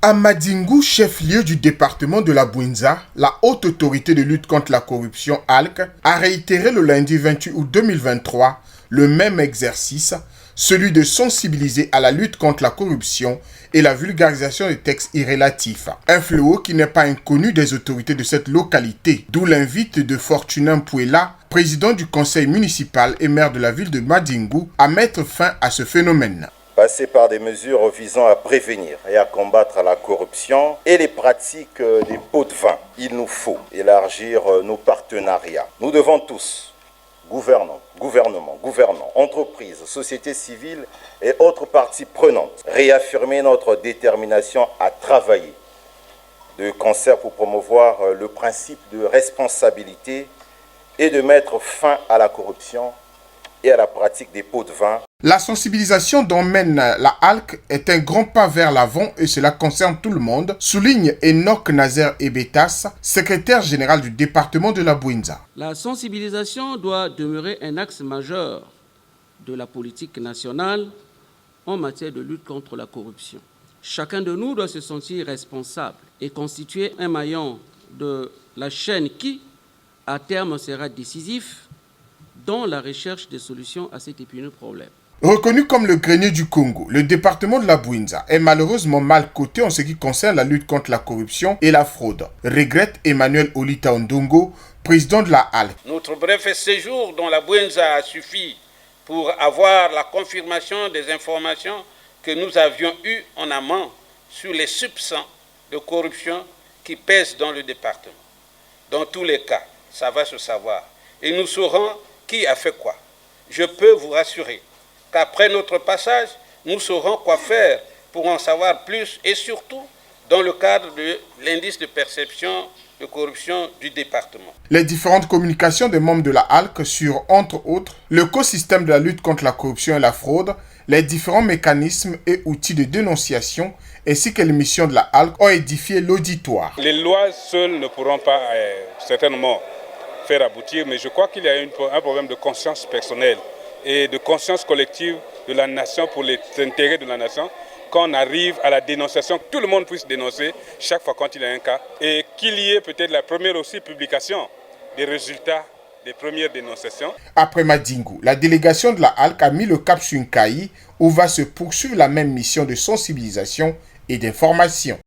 À Madingu, chef-lieu du département de la Bouinza, la Haute Autorité de lutte contre la corruption ALC a réitéré le lundi 28 août 2023 le même exercice, celui de sensibiliser à la lutte contre la corruption et la vulgarisation des textes irrélatifs. Un fléau qui n'est pas inconnu des autorités de cette localité, d'où l'invite de Fortunin Pouella, président du conseil municipal et maire de la ville de Madingu, à mettre fin à ce phénomène. Passer par des mesures visant à prévenir et à combattre la corruption et les pratiques des pots de vin. Il nous faut élargir nos partenariats. Nous devons tous, gouvernements, entreprises, sociétés civiles et autres parties prenantes, réaffirmer notre détermination à travailler de concert pour promouvoir le principe de responsabilité et de mettre fin à la corruption et à la pratique des pots de vin. La sensibilisation dont mène la ALC est un grand pas vers l'avant et cela concerne tout le monde, souligne Enoch Nazer Ebetas, secrétaire général du département de la Bouinza. La sensibilisation doit demeurer un axe majeur de la politique nationale en matière de lutte contre la corruption. Chacun de nous doit se sentir responsable et constituer un maillon de la chaîne qui, à terme, sera décisif dans la recherche des solutions à cet épineux problème. Reconnu comme le grenier du Congo, le département de la Bouinza est malheureusement mal coté en ce qui concerne la lutte contre la corruption et la fraude, regrette Emmanuel Olita Ondongo, président de la ALC. Notre bref séjour dans la Bouinza a suffi pour avoir la confirmation des informations que nous avions eues en amont sur les soupçons de corruption qui pèsent dans le département. Dans tous les cas, ça va se savoir et nous saurons qui a fait quoi. Je peux vous rassurer qu'après notre passage, nous saurons quoi faire pour en savoir plus et surtout dans le cadre de l'indice de perception de corruption du département. Les différentes communications des membres de la ALC sur, entre autres, l'écosystème de la lutte contre la corruption et la fraude, les différents mécanismes et outils de dénonciation, ainsi que les missions de la ALC ont édifié l'auditoire. Les lois seules ne pourront pas certainement faire aboutir, mais je crois qu'il y a un problème de conscience personnelle et de conscience collective de la nation pour les intérêts de la nation, qu'on arrive à la dénonciation, que tout le monde puisse dénoncer chaque fois quand il y a un cas, et qu'il y ait peut-être la première aussi publication des résultats des premières dénonciations. Après Madingu, la délégation de la ALC a mis le cap sur Nkayi, où va se poursuivre la même mission de sensibilisation et d'information.